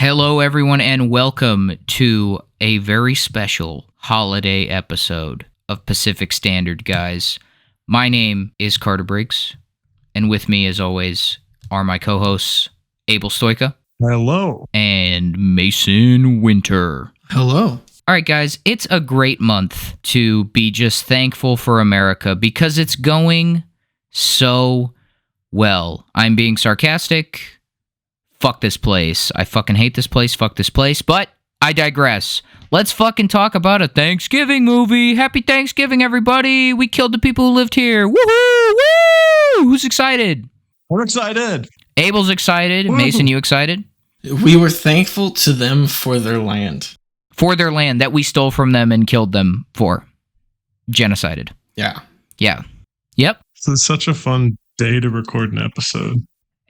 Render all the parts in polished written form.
Hello, everyone, and welcome to a very special holiday episode of Pacific Standard, guys. My name is Carter Briggs, and with me, as always, are my co-hosts, Abel Stoika. Hello. And Mason Winter. Hello. All right, guys, it's a great month to be just thankful for America because it's going so well. I'm being sarcastic. Fuck this place. I fucking hate this place. Fuck this place. But I digress. Let's fucking talk about a Thanksgiving movie. Happy Thanksgiving, everybody. We killed the people who lived here. Woohoo! Woo! Who's excited? We're excited. Abel's excited. Woo. Mason, you excited? We were thankful to them for their land. For their land that we stole from them and killed them for. Genocided. Yeah. Yeah. Yep. So it's such a fun day to record an episode.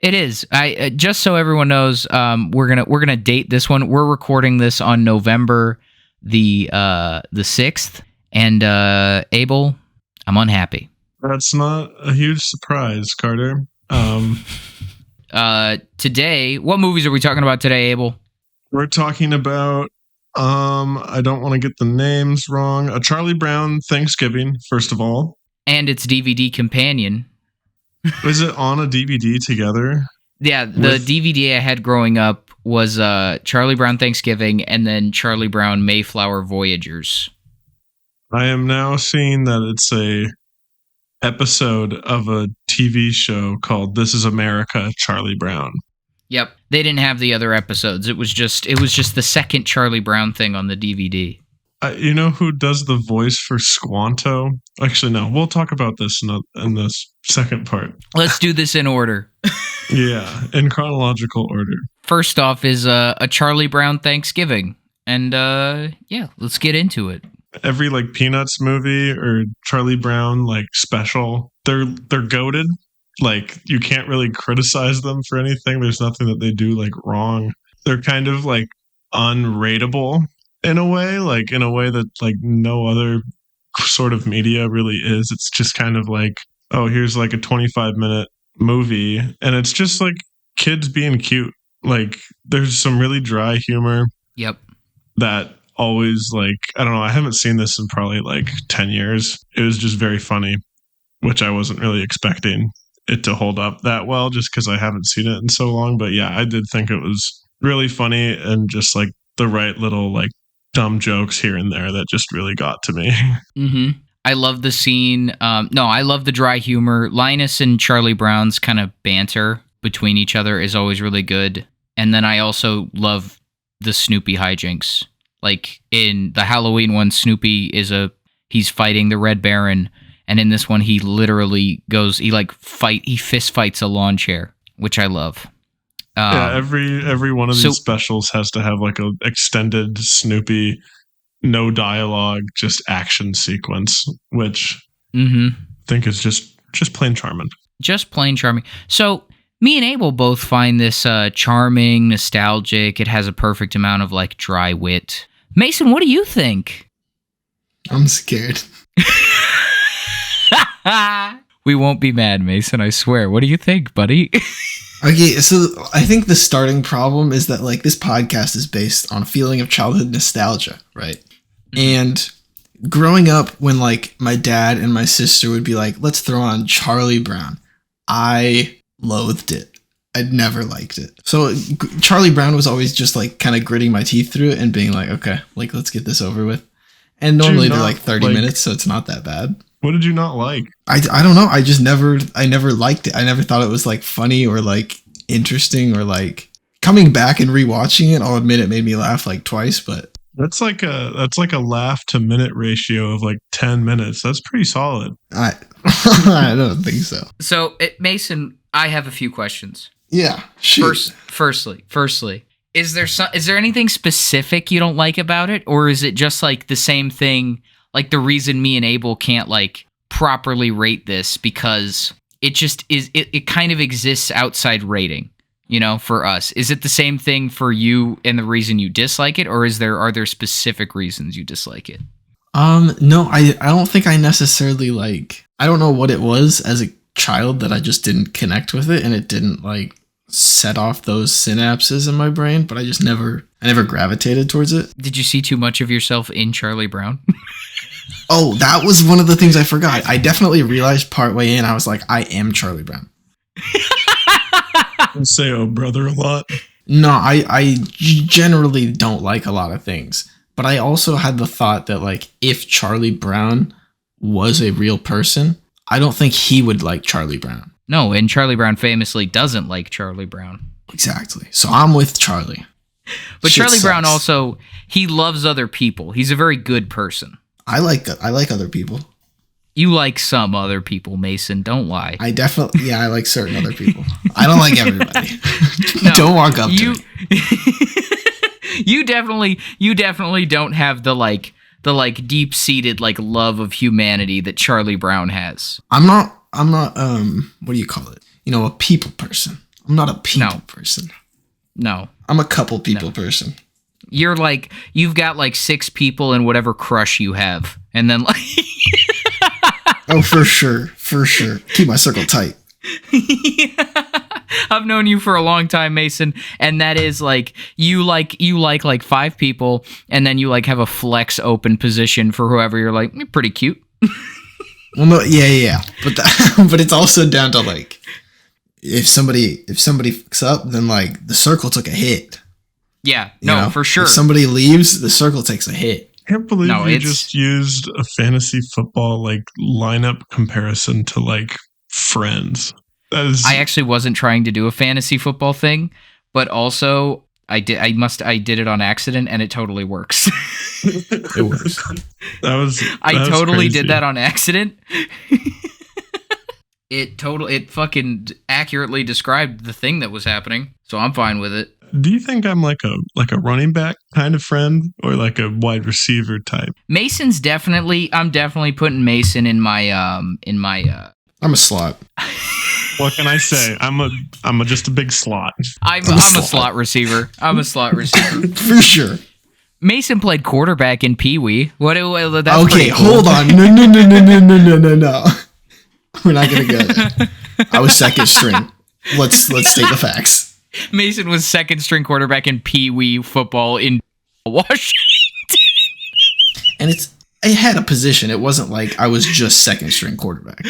It is. I just so everyone knows, we're gonna date this one. We're recording this on November the 6th, and Abel, I'm unhappy. That's not a huge surprise, Carter. Today, what movies are we talking about today, Abel? We're talking about I don't want to get the names wrong. A Charlie Brown Thanksgiving, first of all, and its DVD companion. Is it on a DVD together? Yeah, the DVD I had growing up was Charlie Brown Thanksgiving and then Charlie Brown Mayflower Voyagers. I am now seeing that it's a episode of a TV show called This Is America, Charlie Brown. Yep, they didn't have the other episodes. It was just the second Charlie Brown thing on the DVD. You know who does the voice for Squanto? Actually, no. We'll talk about this in this second part. Let's do this in order. Yeah, in chronological order. First off is a Charlie Brown Thanksgiving. And yeah, let's get into it. Every like Peanuts movie or Charlie Brown like special, they're goated. Like you can't really criticize them for anything. There's nothing that they do like wrong. They're kind of like unrateable. In a way that like no other sort of media really is. It's just kind of like, oh, here's like a 25-minute movie, and it's just like kids being cute. Like there's some really dry humor. Yep. That always like, I don't know, I haven't seen this in probably like 10 years. It was just very funny, which I wasn't really expecting it to hold up that well just because I haven't seen it in so long. But yeah, I did think it was really funny and just like the right little like dumb jokes here and there that just really got to me. Mm-hmm. I love the scene. I love the dry humor. Linus and Charlie Brown's kind of banter between each other is always really good. And then I also love the Snoopy hijinks. Like in the Halloween one, Snoopy he's fighting the Red Baron. And in this one, he literally he fist fights a lawn chair, which I love. Yeah, every one of these specials has to have like a extended Snoopy, no dialogue, just action sequence, which I think is just plain charming. Just plain charming. So me and Abel both find this charming, nostalgic. It has a perfect amount of like dry wit. Mason, what do you think? I'm scared. We won't be mad, Mason, I swear. What do you think, buddy? Okay, so I think the starting problem is that like this podcast is based on a feeling of childhood nostalgia, right? And growing up when like my dad and my sister would be like, let's throw on Charlie Brown, I loathed it. I'd never liked it. So Charlie Brown was always just like kind of gritting my teeth through it and being like, okay, like let's get this over with. And normally they're like 30 minutes, so it's not that bad. What did you not like? I don't know. I never liked it. I never thought it was like funny or like interesting or like coming back and rewatching it. I'll admit it made me laugh like twice, but that's like a laugh to minute ratio of like 10 minutes. That's pretty solid. I don't think so. So Mason, I have a few questions. Yeah. Shoot. Firstly, is there anything specific you don't like about it, or is it just like the same thing? Like the reason me and Abel can't like properly rate this because it just is. It kind of exists outside rating, you know, for us. Is it the same thing for you and the reason you dislike it, or are there specific reasons you dislike it? No, I don't think I necessarily like. I don't know what it was as a child that I just didn't connect with it, and it didn't like set off those synapses in my brain, but I never gravitated towards it. Did you see too much of yourself in Charlie Brown? Oh, that was one of the things I forgot. I definitely realized partway in, I was like, I am Charlie Brown. I say "oh brother" a lot. No, I generally don't like a lot of things, but I also had the thought that like if Charlie Brown was a real person, I don't think he would like Charlie Brown. No, and Charlie Brown famously doesn't like Charlie Brown. Exactly. So I'm with Charlie. But Shit Charlie Brown sucks. also, he loves other people. He's a very good person. I like other people. You like some other people, Mason. Don't lie. I like certain other people. I don't like everybody. No, Don't walk up to you, me. you definitely don't have the deep-seated like love of humanity that Charlie Brown has. I'm not what do you call it? A people person. I'm not a people person. No. I'm a couple people person. You're like, you've got like 6 people in whatever crush you have. And then like Oh, for sure. Keep my circle tight. I've known you for a long time, Mason, and that is like you like 5 people, and then you like have a flex open position for whoever you're like, pretty cute. Well, no, yeah. But but it's also down to like if somebody fucks up, then like the circle took a hit. Yeah, You know? for sure. If somebody leaves, the circle takes a hit. I can't believe No, you it's- just used a fantasy football like lineup comparison to like Friends. That is I actually wasn't trying to do a fantasy football thing, but also I did it on accident, and it totally works. It works. I was totally crazy. did that on accident. It fucking accurately described the thing that was happening, so I'm fine with it. Do you think I'm like a running back kind of friend or like a wide receiver type? Mason's I'm definitely putting Mason in my I'm a slot. What can I say? I'm just a big slot. I'm I'm a a slot. slot receiver. I'm a slot receiver. For sure. Mason played quarterback in Pee Wee. That's Okay, pretty cool. hold on. No. We're not gonna go there. I was second string. Let's state the facts. Mason was second string quarterback in Pee Wee football in Washington. And I had a position. It wasn't like I was just second string quarterback.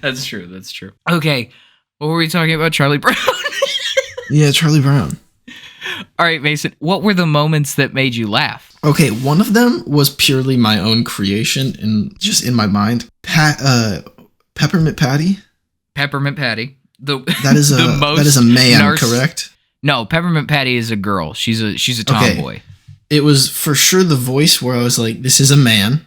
That's true. Okay, what were we talking about? Charlie Brown. Yeah, Charlie Brown. All right, Mason. What were the moments that made you laugh? Okay, one of them was purely my own creation and just in my mind. Peppermint Patty. Peppermint Patty. That is a man, correct? No, Peppermint Patty is a girl. She's a tomboy. It was for sure the voice where I was like, "This is a man,"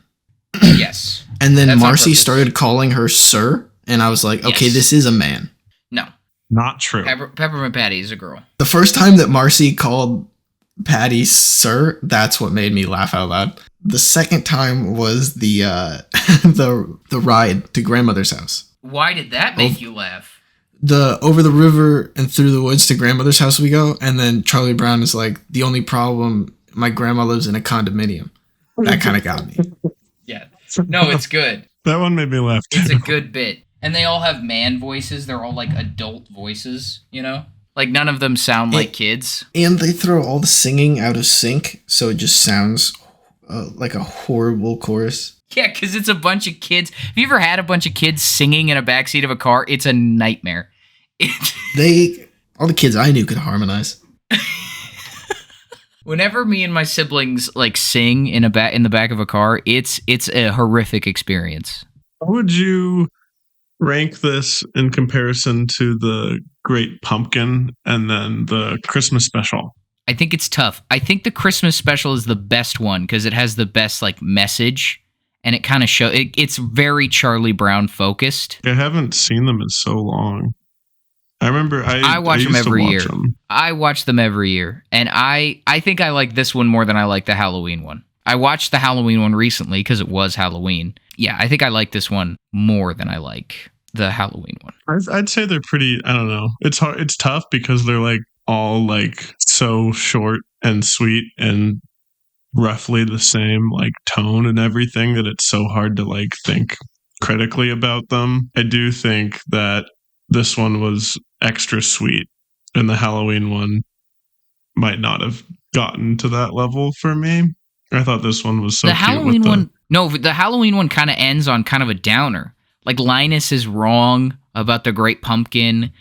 Yes. and then That's on Marcy purpose. started calling her sir, and I was like, "Okay, Yes. this is a man." No. Not true. Peppermint Patty is a girl. The first time that Marcy called Patty sir, that's what made me laugh out loud. The second time was the the ride to grandmother's house. Why did that make you laugh? The over the river and through the woods to grandmother's house we go, and then Charlie Brown is like, the only problem, my grandma lives in a condominium. That kind of got me. Yeah. No, it's good. That one made me laugh too. It's a good bit. And they all have man voices. They're all like adult voices, you know? Like none of them sound like kids. And they throw all the singing out of sync, so it just sounds like a horrible chorus. Yeah, because it's a bunch of kids. Have you ever had a bunch of kids singing in a backseat of a car? It's a nightmare. All the kids I knew could harmonize. Whenever me and my siblings like sing in the back of a car, it's a horrific experience. How would you rank this in comparison to the Great Pumpkin and then the Christmas special? I think it's tough. I think the Christmas special is the best one because it has the best like message, and it kind of it's very Charlie Brown focused. I haven't seen them in so long. I remember I watch them used to every watch year. them. I watch them every year, and I think I like this one more than I like the Halloween one. I watched the Halloween one recently because it was Halloween. Yeah, I think I like this one more than I like the Halloween one. I'd say they're pretty. I don't know. It's hard. It's tough because they're like all like so short and sweet and roughly the same like tone and everything that it's so hard to like think critically about them. I do think that this one was extra sweet, and the Halloween one might not have gotten to that level for me. I thought this one was so the cute. Halloween one, no, the Halloween one kind of ends on kind of a downer. Like Linus is wrong about the Great Pumpkin,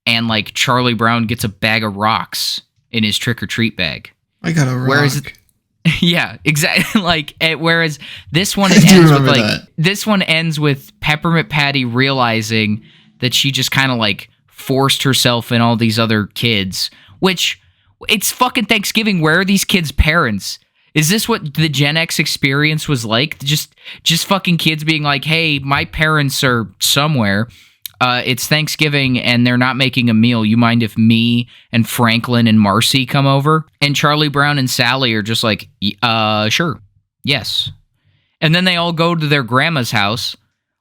and like Charlie Brown gets a bag of rocks in his trick or treat bag. I got a rock. Whereas, yeah, exactly. Like, whereas this one I do ends with remember like that. this one ends with Peppermint Patty realizing that she just kind of like forced herself in all these other kids, which it's fucking Thanksgiving. Where are these kids' parents? Is this what the Gen X experience was like? Just fucking kids being like, hey, my parents are somewhere. It's Thanksgiving and they're not making a meal. You mind if me and Franklin and Marcy come over? And Charlie Brown and Sally are just like, sure. Yes. And then they all go to their grandma's house.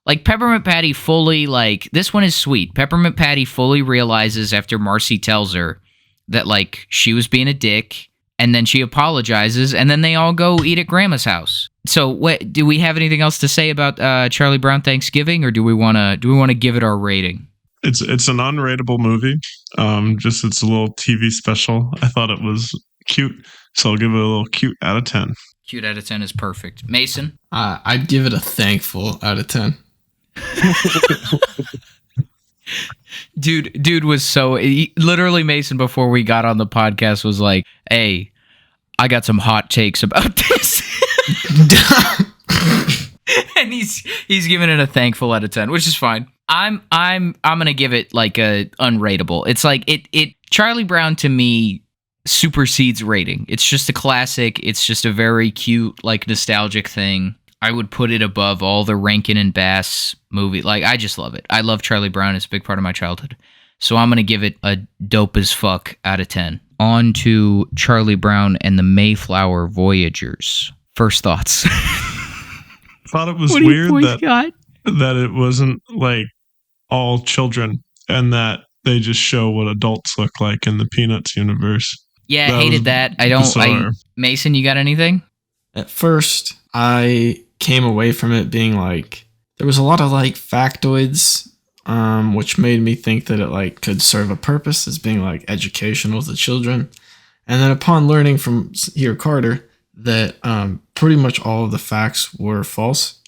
Like Peppermint Patty fully, like, this one is sweet. Peppermint Patty fully realizes after Marcy tells her that, like, she was being a dick. And then she apologizes, and then they all go eat at Grandma's house. So, what do we have anything else to say about Charlie Brown Thanksgiving, or do we want to give it our rating? It's an unrateable movie. Just it's a little TV special. I thought it was cute, so I'll give it a little cute out of 10. Cute out of 10 is perfect. Mason? I'd give it a thankful out of 10. Dude was literally Mason before we got on the podcast was like, hey, I got some hot takes about this. And he's giving it a thankful out of 10, which is fine. I'm gonna give it like a unrateable. It's like it Charlie Brown to me supersedes rating. It's just a classic. It's just a very cute, like, nostalgic thing. I would put it above all the Rankin and Bass movie. Like, I just love it. I love Charlie Brown. It's a big part of my childhood. So I'm going to give it a dope as fuck out of 10. On to Charlie Brown and the Mayflower Voyagers. First thoughts. Thought it was weird that it wasn't like all children and that they just show what adults look like in the Peanuts universe. Yeah, I hated that. I don't. bizarre. Mason, you got anything? At first, I came away from it being like, there was a lot of like factoids, which made me think that it like could serve a purpose as being like educational to children. And then upon learning from here Carter that pretty much all of the facts were false,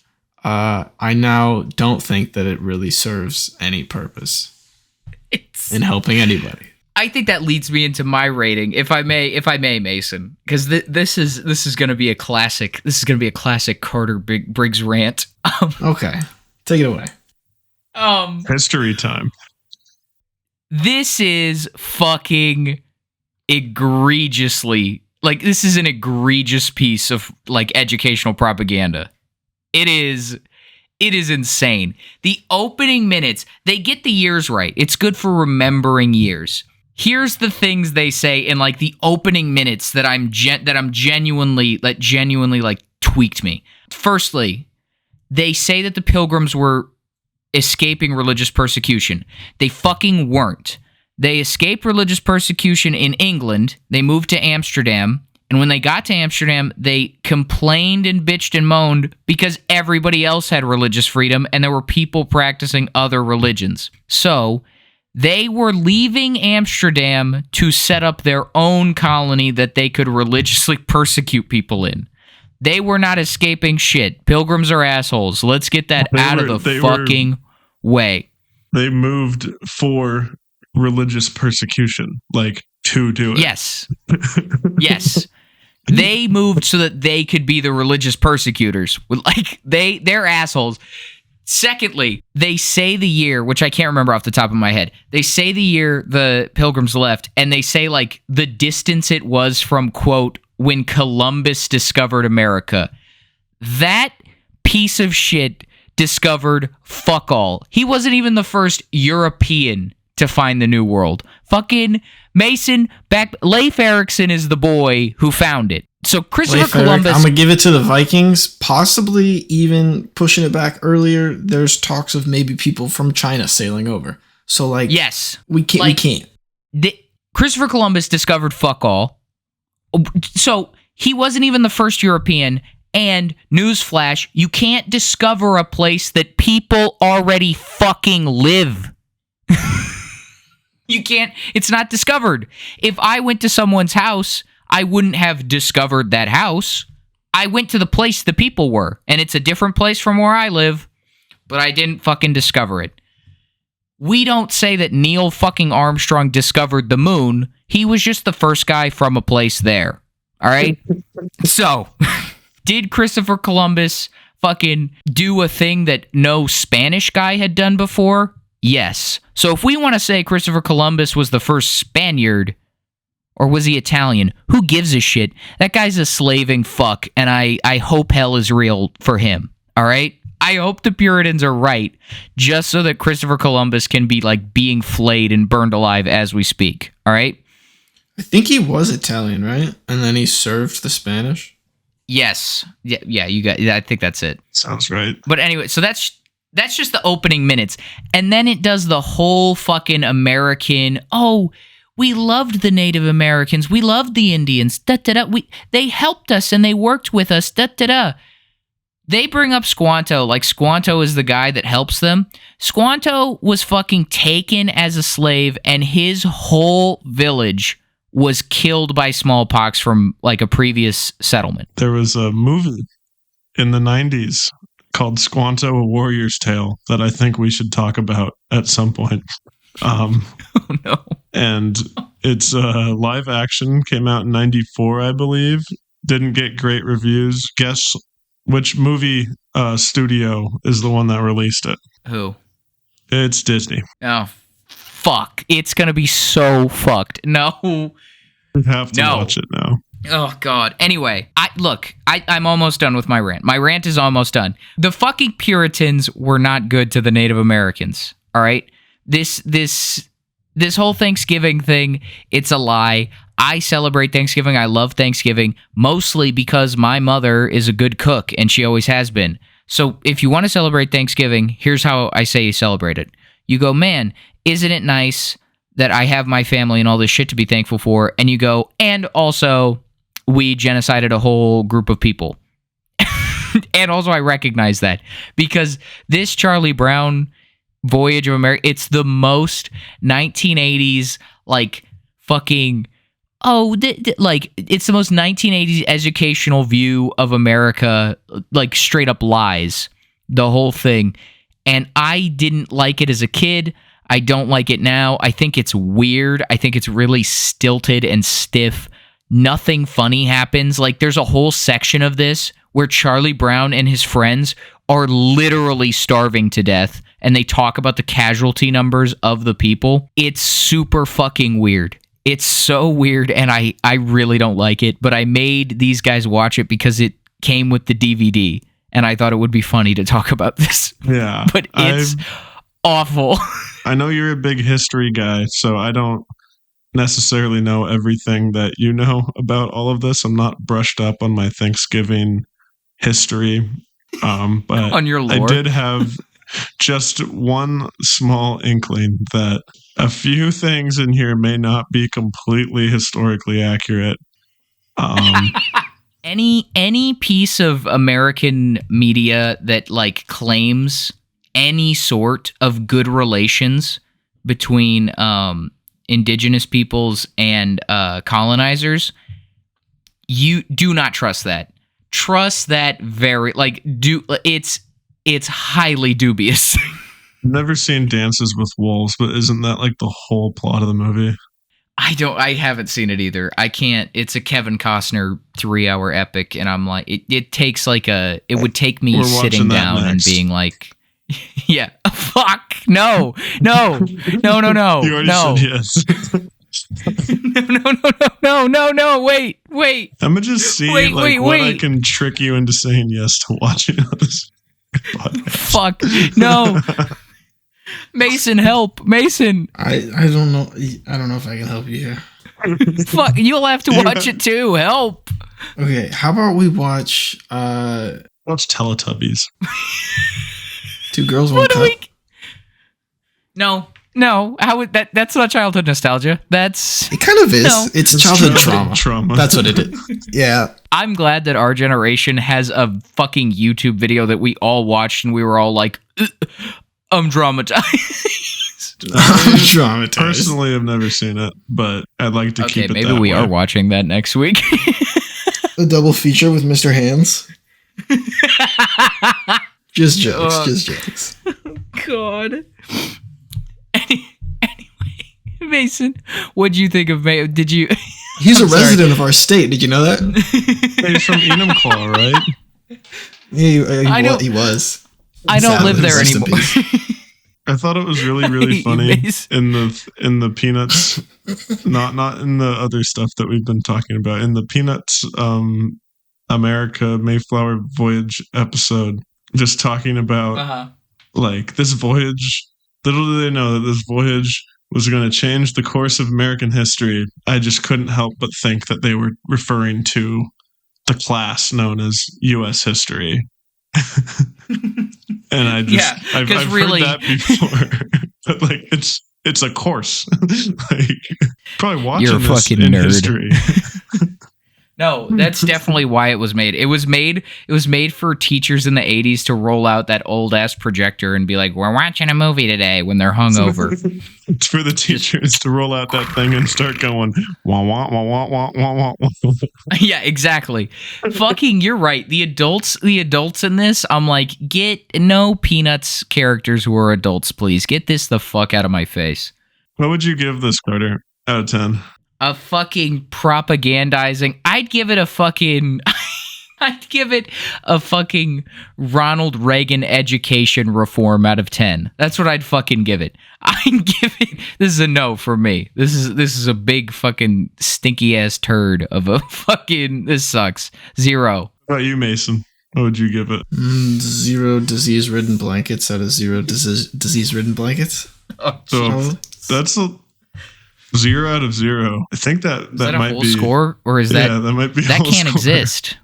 I now don't think that it really serves any purpose in helping anybody. I think that leads me into my rating, if I may, Mason, because this is going to be a classic. This is going to be a classic Carter Briggs rant. Okay, take it away. History time. This is fucking egregiously, like, this is an egregious piece of like educational propaganda. It is insane. The opening minutes, they get the years right. It's good for remembering years. Here's the things they say in like the opening minutes that genuinely like tweaked me. Firstly, they say that the Pilgrims were escaping religious persecution. They fucking weren't. They escaped religious persecution in England. They moved to Amsterdam. And when they got to Amsterdam, they complained and bitched and moaned because everybody else had religious freedom and there were people practicing other religions. So they were leaving Amsterdam to set up their own colony that they could religiously persecute people in. They were not escaping shit. Pilgrims are assholes. Let's get that out of the fucking way. They moved for religious persecution, like to do it. Yes. Yes. They moved so that they could be the religious persecutors. Like, they're assholes. Secondly, they say the year, which I can't remember off the top of my head. They say the year the Pilgrims left, and they say, like, the distance it was from, quote, when Columbus discovered America. That piece of shit discovered fuck all. He wasn't even the first European to find the New World. Fucking Mason, Leif Erikson is the boy who found it. So Christopher Columbus... I'm going to give it to the Vikings, possibly even pushing it back earlier. There's talks of maybe people from China sailing over. So, like... Yes. We can't. Christopher Columbus discovered fuck all. So, he wasn't even the first European, and, newsflash, you can't discover a place that people already fucking live. You can't, it's not discovered. If I went to someone's house, I wouldn't have discovered that house. I went to the place the people were, and it's a different place from where I live, but I didn't fucking discover it. We don't say that Neil fucking Armstrong discovered the moon. He was just the first guy from a place there. All right? So, did Christopher Columbus fucking do a thing that no Spanish guy had done before? Yes. So if we want to say Christopher Columbus was the first Spaniard, or was he Italian? Who gives a shit? That guy's a slaving fuck, and I hope hell is real for him. All right? I hope the Puritans are right, just so that Christopher Columbus can be like being flayed and burned alive as we speak. All right? I think he was Italian, right? And then he served the Spanish. Yes. Yeah, you got. I think that's it. Sounds right. But anyway, so that's just the opening minutes. And then it does the whole fucking American, oh, we loved the Native Americans. We loved the Indians. Da-da-da. They helped us and they worked with us. Da-da-da. They bring up Squanto like Squanto is the guy that helps them. Squanto was fucking taken as a slave, and his whole village was killed by smallpox from like a previous settlement. There was a movie in the 90s called Squanto, A Warrior's Tale that I think we should talk about at some point. Oh, no. And it's live action, came out in 94, I believe. Didn't get great reviews. Guess which movie studio is the one that released it? Who? It's Disney. Oh, fuck. It's going to be so fucked. No. You have to watch it now. Oh, God. Anyway, I'm almost done with my rant. My rant is almost done. The fucking Puritans were not good to the Native Americans, all right? This whole Thanksgiving thing, it's a lie. I celebrate Thanksgiving. I love Thanksgiving, mostly because my mother is a good cook, and she always has been. So if you want to celebrate Thanksgiving, here's how I say you celebrate it. You go, man, isn't it nice that I have my family and all this shit to be thankful for? And you go, and also, we genocided a whole group of people. And also, I recognize that because this Charlie Brown Voyage of America, it's the most 1980s, like, fucking, it's the most 1980s educational view of America, like, straight up lies, the whole thing. And I didn't like it as a kid. I don't like it now. I think it's weird. I think it's really stilted and stiff. Nothing funny happens. Like, there's a whole section of this where Charlie Brown and his friends are literally starving to death, and they talk about the casualty numbers of the people. It's super fucking weird. It's so weird, and I really don't like it, but I made these guys watch it because it came with the DVD, and I thought it would be funny to talk about this. Yeah. But it's awful. I know you're a big history guy, so I don't necessarily know everything that you know about all of this. I'm not brushed up on my Thanksgiving history, but on your lore. I did have just one small inkling that a few things in here may not be completely historically accurate. Any piece of American media that like claims any sort of good relations between indigenous peoples and colonizers, you do not trust that. Trust that very it's highly dubious. I've never seen Dances with Wolves, but isn't that like the whole plot of the movie? I haven't seen it either. I can't. It's a Kevin Costner 3-hour epic, and I'm like, it takes like it would take me sitting down and being like, yeah, fuck, no. You already said yes. No, wait. I'm gonna just see what I can trick you into saying yes to watching on this podcast. Fuck, no. Mason, help. Mason. I don't know. I don't know if I can help you here. Fuck, you'll have to watch it too. Help. Okay, how about we watch Teletubbies. Two Girls, One Cup? No. How would that's not childhood nostalgia. It kind of is. No. It's childhood trauma. That's what it is. Yeah. I'm glad that our generation has a fucking YouTube video that we all watched and we were all like, I'm traumatized. I'm traumatized. Personally, I've never seen it, but I'd like to Okay, keep it maybe that we way. are watching that next week. A double feature with Mr. Hands. Just jokes. Just jokes. God. Anyway, Mason, what'd you think of Did you? He's a I'm sorry. resident of our state. Did you know that? He's from Enumclaw, right? Yeah, I know- he was. I don't Sadly, live there rest in anymore. peace. I thought it was really, really You funny base- in the Peanuts, not in the other stuff that we've been talking about. In the Peanuts, America Mayflower Voyage episode, just talking about like this voyage. Little do they know that this voyage was going to change the course of American history. I just couldn't help but think that they were referring to the class known as U.S. history. And I just, Yeah, I've 'cause really- heard that before, but like it's a course. Like probably watching You're a this fucking in nerd. history. No, that's definitely why it was made. It was made for teachers in the 80s to roll out that old ass projector and be like, "We're watching a movie today" when they're hungover. It's for the teachers to roll out that thing and start going wah wah wah wah wah wah wah. Yeah, exactly. Fucking, you're right. The adults in this, I'm like, get no Peanuts characters who are adults, please. Get this the fuck out of my face. What would you give this, Carter? Out of 10? A fucking propagandizing. I'd give it a fucking Ronald Reagan education reform out of 10. That's what I'd fucking give it. I'd give it. This is a no for me. This is a big fucking stinky ass turd of a fucking. This sucks. 0. What about you, Mason? What would you give it? 0 disease-ridden blankets out of 0 disease-ridden blankets. Oh, So Probably. that's a 0 out of 0. I think that is that a might whole be score, or is yeah, that might be a that whole can't score. exist?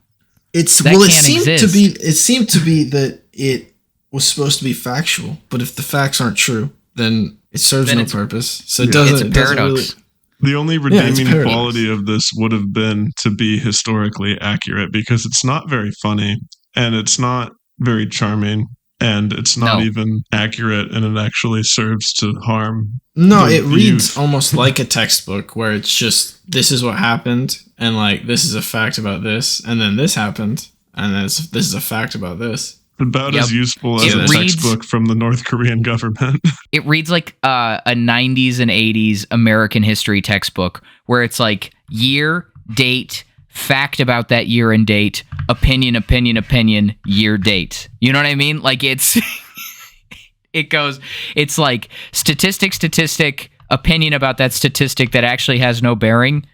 It's That well. It can't seemed exist. to be. It seemed to be that it was supposed to be factual, but if the facts aren't true, then it serves Then no it's- purpose. So it Yeah. doesn't. It's a it doesn't paradox. really- The only it's redeeming paradox. quality of this would have been to be historically accurate because it's not very funny and it's not very charming and it's not No. even accurate and it actually serves to harm. No, the it reads youth. almost like a textbook where it's just this is what happened, and like this is a fact about this, and then this happened, and then this is a fact about this. About Yep. as useful as It a reads- textbook from the North Korean government. It reads like a 90s and 80s American history textbook where it's like year, date, fact about that year and date, opinion, year, date. You know what I mean? Like it's it's like statistic, opinion about that statistic that actually has no bearing,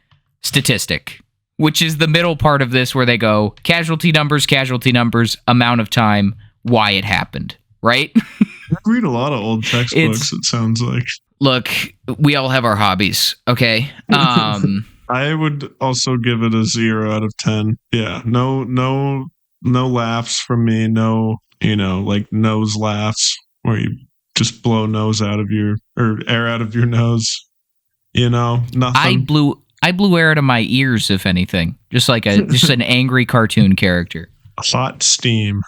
statistic, which is the middle part of this where they go casualty numbers, amount of time, why it happened, right? I read a lot of old textbooks, it sounds like. Look, we all have our hobbies, okay? I would also give it a 0 out of 10. Yeah, no laughs from me. No, like nose laughs where you just blow nose out of your or air out of your nose. Nothing. I blew air out of my ears, if anything. Just like just an angry cartoon character. Hot steam.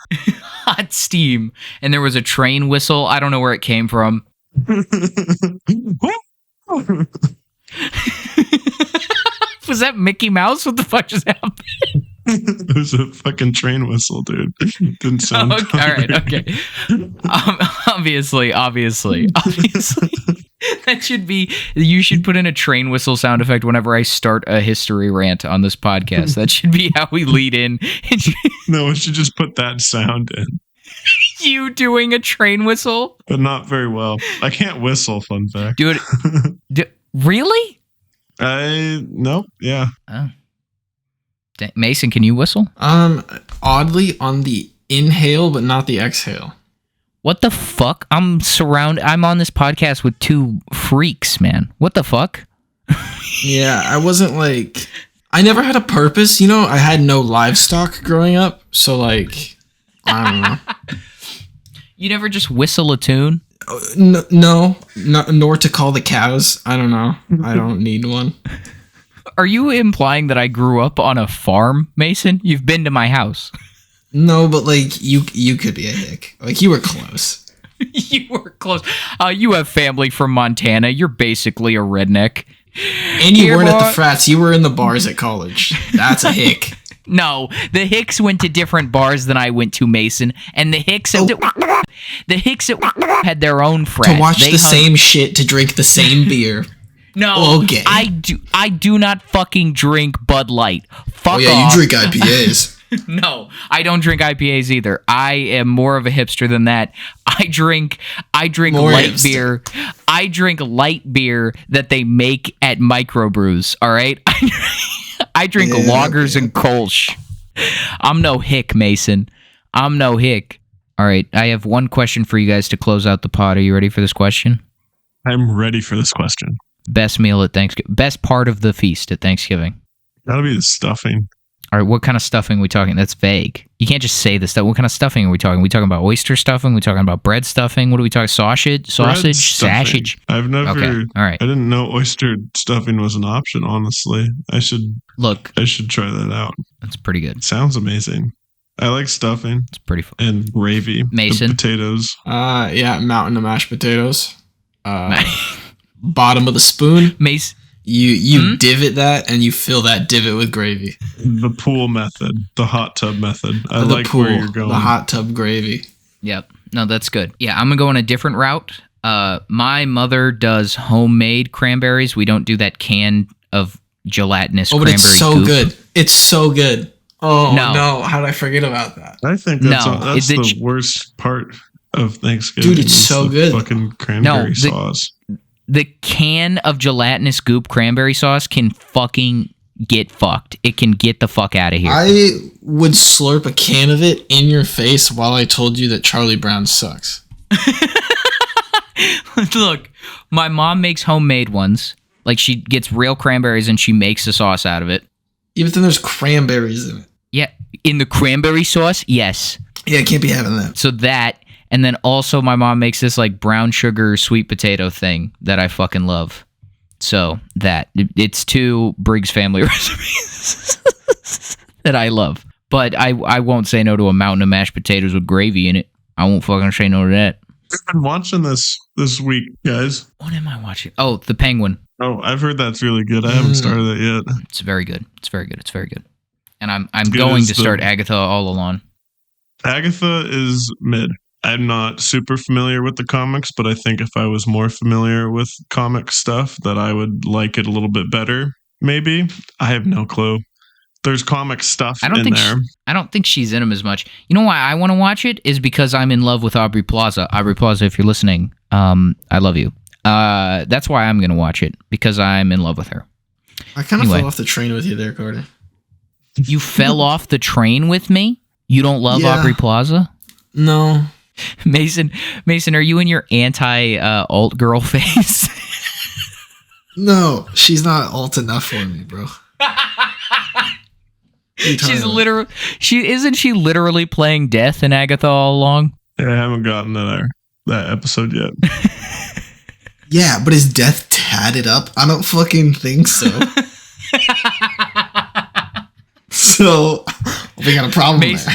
Hot steam. And there was a train whistle. I don't know where it came from. Was that Mickey Mouse? What the fuck just happened? It was a fucking train whistle, dude. Didn't sound. Okay, all right, okay. Obviously. That should be. You should put in a train whistle sound effect whenever I start a history rant on this podcast. That should be how we lead in. No, we should just put that sound in, You doing a train whistle? but not very well. I can't whistle. Fun fact. Do it. Really? Nope. Yeah. Oh. Mason, can you whistle? Oddly on the inhale, but not the exhale. What the fuck? I'm on this podcast with two freaks, man. What the fuck? Yeah, I wasn't like. I never had a purpose. I had no livestock growing up, so like, I don't know. You never just whistle a tune? No, nor to call the cows. I don't know. I don't need one. Are you implying that I grew up on a farm, Mason? You've been to my house. No, but like you could be a hick. Like you were close. You were close. You have family from Montana. You're basically a redneck. And you Here, weren't at boy. the frats. You were in the bars at college. That's a hick. No, the Hicks went to different bars than I went to, Mason. And the Hicks had their own frat. To watch They the hung- same shit, to drink the same beer. No, Okay. I do not fucking drink Bud Light. Fuck Oh yeah, off. you drink IPAs. No, I don't drink IPAs either. I am more of a hipster than that. I drink More light hipster. beer. I drink light beer that they make at microbrews, all right? I drink Yeah, lagers okay. and Kolsch. I'm no hick, Mason. I'm no hick. All right, I have one question for you guys to close out the pod. Are you ready for this question? I'm ready for this question. Best meal at Thanksgiving. Best part of the feast at Thanksgiving. That'll be the stuffing. All right, what kind of stuffing are we talking? That's vague. You can't just say this stuff. What kind of stuffing are we talking? Are we talking about oyster stuffing? Are we talking about bread stuffing? What are we talking? Sausage? Bread stuffing. Sausage? I've never. Okay, all right. I didn't know oyster stuffing was an option. Honestly, I should Look, try that out. that's pretty good. Sounds amazing. I like stuffing It's pretty fun. and gravy. Mason? The potatoes. Yeah, mountain of mashed potatoes. Bottom of the spoon. Mace, You divot that and you fill that divot with gravy. The pool method. The hot tub method. I The like pool, where you're going. the hot tub gravy. yep. No, that's good. Yeah, I'm going to go on a different route. My mother does homemade cranberries. We don't do that can of gelatinous Oh, but cranberry it's so goop. good. It's so good. Oh No. no! How did I forget about that? I think that's, No, that's is it the worst part of Thanksgiving. Dude, it's is so the good. Fucking cranberry the- sauce. The can of gelatinous goop cranberry sauce can fucking get fucked. It can get the fuck out of here. I would slurp a can of it in your face while I told you that Charlie Brown sucks. Look, my mom makes homemade ones. Like, she gets real cranberries and she makes the sauce out of it. Even then, there's cranberries in it. Yeah, in the cranberry sauce, yes. Yeah, I can't be having that. So that, and then also my mom makes this like brown sugar sweet potato thing that I fucking love. So that it's two Briggs family recipes that I love. But I won't say no to a mountain of mashed potatoes with gravy in it. I won't fucking say no to that. I've been watching this week, guys. What am I watching? Oh, The Penguin. Oh, I've heard that's really good. I haven't started it yet. It's very good. It's very good. It's very good. And I'm good going as to the- start Agatha all along. Agatha is mid. I'm not super familiar with the comics, but I think if I was more familiar with comic stuff, that I would like it a little bit better. Maybe. I have no clue. There's comic stuff I don't in think there. I don't think she's in them as much. You know why I want to watch it is because I'm in love with Aubrey Plaza. Aubrey Plaza, if you're listening, I love you. That's why I'm going to watch it, because I'm in love with her. I kind of Anyway. fell off the train with you there, Carter. You fell off the train with me? You don't love Yeah. Aubrey Plaza? No. Mason, are you in your anti-alt girl phase? No, she's not alt enough for me, bro. She's literally she literally playing death in Agatha all along? Yeah, I haven't gotten to that episode yet. Yeah, but is Death tatted up? I don't fucking think so. So, we got a problem Mason-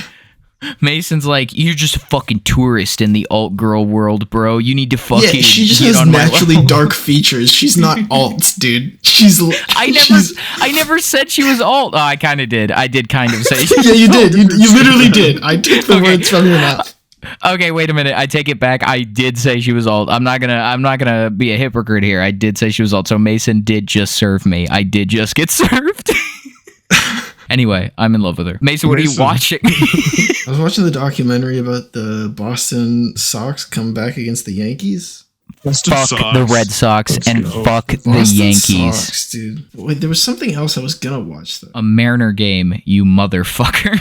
there. Mason's like, you're just a fucking tourist in the alt girl world, bro. You need to fucking Yeah, she just get has on my naturally level." dark features. She's not alt, dude. She's. I never said she was alt. Oh, I kind of did. I did kind of say. Yeah, you did. You literally did. I took the Okay. words from your mouth. Okay, wait a minute. I take it back. I did say she was alt. I'm not gonna be a hypocrite here. I did say she was alt. So Mason did just serve me. I did just get served. Anyway, I'm in love with her. Mason, what are you Mason. watching? I was watching the documentary about the Boston Sox come back against the Yankees. Fuck the Red Sox Let's and go. fuck the Boston Yankees. Sox, dude. Wait, there was something else I was gonna watch though. A Mariner game, you motherfucker.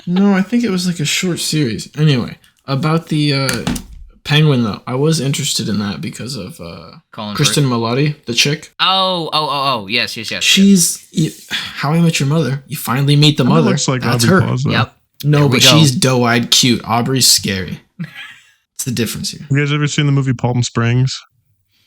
No, I think it was like a short series. Anyway, about the Penguin though, I was interested in that because of Colin Kristen Milotti, the chick. Oh, yes. She's How I Met Your Mother. You finally meet the Kinda mother. looks like That's Aubrey her. Plaza. Yep. No, There we but go. she's doe-eyed cute. Aubrey's scary. It's the difference here. You guys ever seen the movie Palm Springs?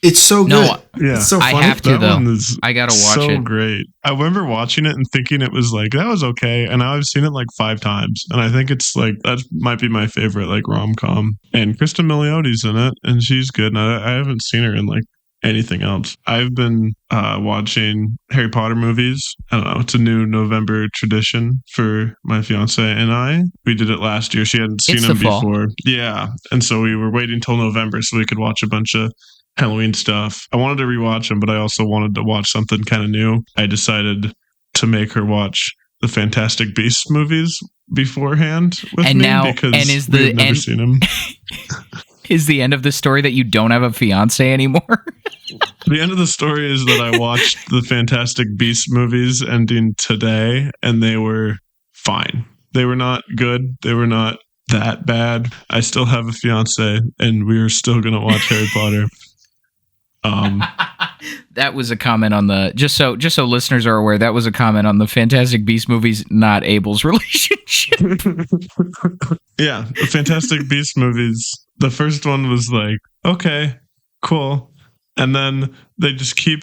It's so good. No, Yeah. It's so I funny. have to, That though. one is I gotta watch so it. great. I remember watching it and thinking it was like, that was okay. And now I've seen it like 5 times. And I think it's like, that might be my favorite like rom-com. And Kristen Milioti's in it and she's good. And I haven't seen her in like anything else. I've been watching Harry Potter movies. I don't know. It's a new November tradition for my fiance and I. We did it last year. She hadn't seen It's them the fall. before. Yeah. And so we were waiting till November so we could watch a bunch of Halloween stuff. I wanted to rewatch them, but I also wanted to watch something kind of new. I decided to make her watch the Fantastic Beasts movies beforehand with And me now- because and is we the had never end- seen them. Is the end of the story that you don't have a fiance anymore? The end of the story is that I watched the Fantastic Beasts movies ending today, and they were fine. They were not good. They were not that bad. I still have a fiance, and we are still going to watch Harry Potter. That was a comment on the just so listeners are aware. That was a comment on the Fantastic Beasts movies, not Abel's relationship. Yeah, the Fantastic Beasts movies. The first one was like, okay, cool. And then they just keep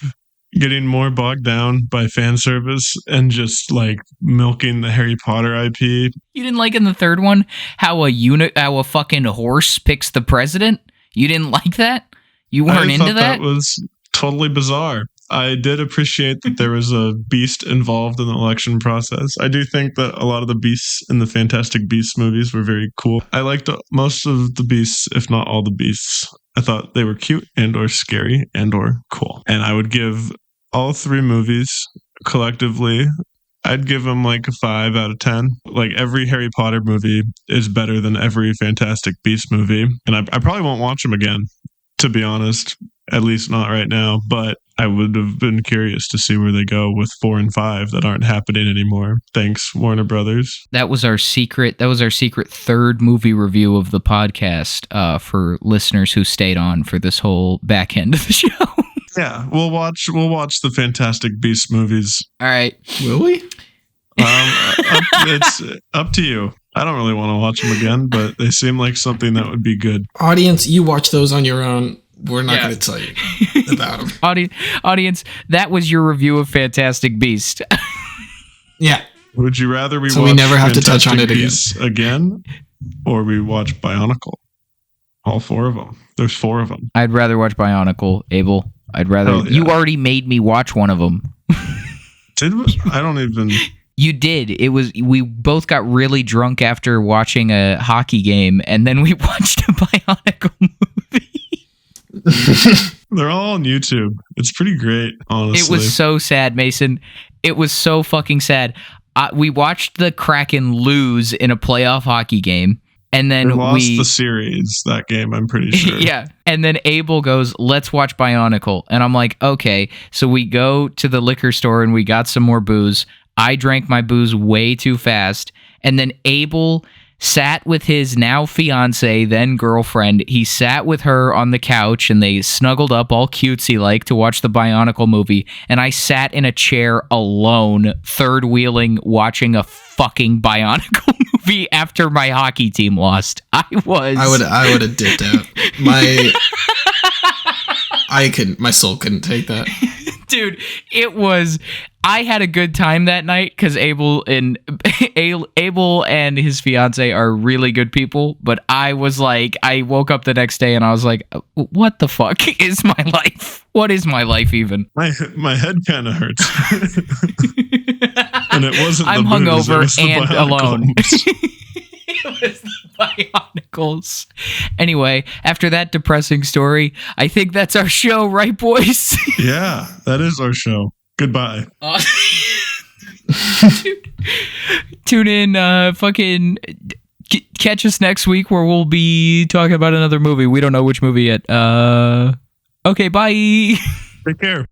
getting more bogged down by fan service and just like milking the Harry Potter IP. You didn't like in the third one how a fucking horse picks the president? You didn't like that? You weren't I into thought that? that was totally bizarre. I did appreciate that there was a beast involved in the election process. I do think that a lot of the beasts in the Fantastic Beasts movies were very cool. I liked most of the beasts, if not all the beasts. I thought they were cute and or scary and or cool. And I would give all 3 movies collectively, I'd give them like a 5 out of 10. Like every Harry Potter movie is better than every Fantastic Beasts movie. And I probably won't watch them again, to be honest. At least not right now, but I would have been curious to see where they go with 4 and 5 that aren't happening anymore. Thanks, Warner Brothers. That was our secret third movie review of the podcast for listeners who stayed on for this whole back end of the show. Yeah, we'll watch the Fantastic Beasts movies. All right. Will we? It's up to you. I don't really want to watch them again, but they seem like something that would be good. Audience, you watch those on your own. We're not Yeah. going to tell you about them. Audience, that was your review of Fantastic Beast. Yeah. Would you rather we So watch we never have to touch on it again. Beasts again, or we watch Bionicle? All 4 of them. There's 4 of them. I'd rather watch Bionicle, Abel. I'd rather. Oh, yeah. You already made me watch one of them. Did we? I don't even. You did. It was we both got really drunk after watching a hockey game, and then we watched a Bionicle movie. They're all on YouTube. It's pretty great, honestly. It was so sad, Mason. It was so fucking sad. We watched the Kraken lose in a playoff hockey game, and then They lost the series that game, I'm pretty sure. Yeah. And then Abel goes, let's watch Bionicle. And I'm like, okay. So we go to the liquor store and we got some more booze. I drank my booze way too fast. And then Abel sat with his now fiance, then girlfriend. He sat with her on the couch and they snuggled up all cutesy like to watch the Bionicle movie. And I sat in a chair alone, third wheeling, watching a fucking Bionicle movie after my hockey team lost. I would have dipped out. My soul couldn't take that. Dude, I had a good time that night because Abel and his fiance are really good people, but I was like, I woke up the next day and I was like, what the fuck is my life? What is my life even? My head kind of hurts. And it wasn't I'm the booze, it hungover was the and Bionicles. alone. It was the Bionicles. Anyway, after that depressing story, I think that's our show, right, boys? Yeah, that is our show. Goodbye. Tune in, fucking catch us next week where we'll be talking about another movie. We don't know which movie yet. Okay, bye. Take care.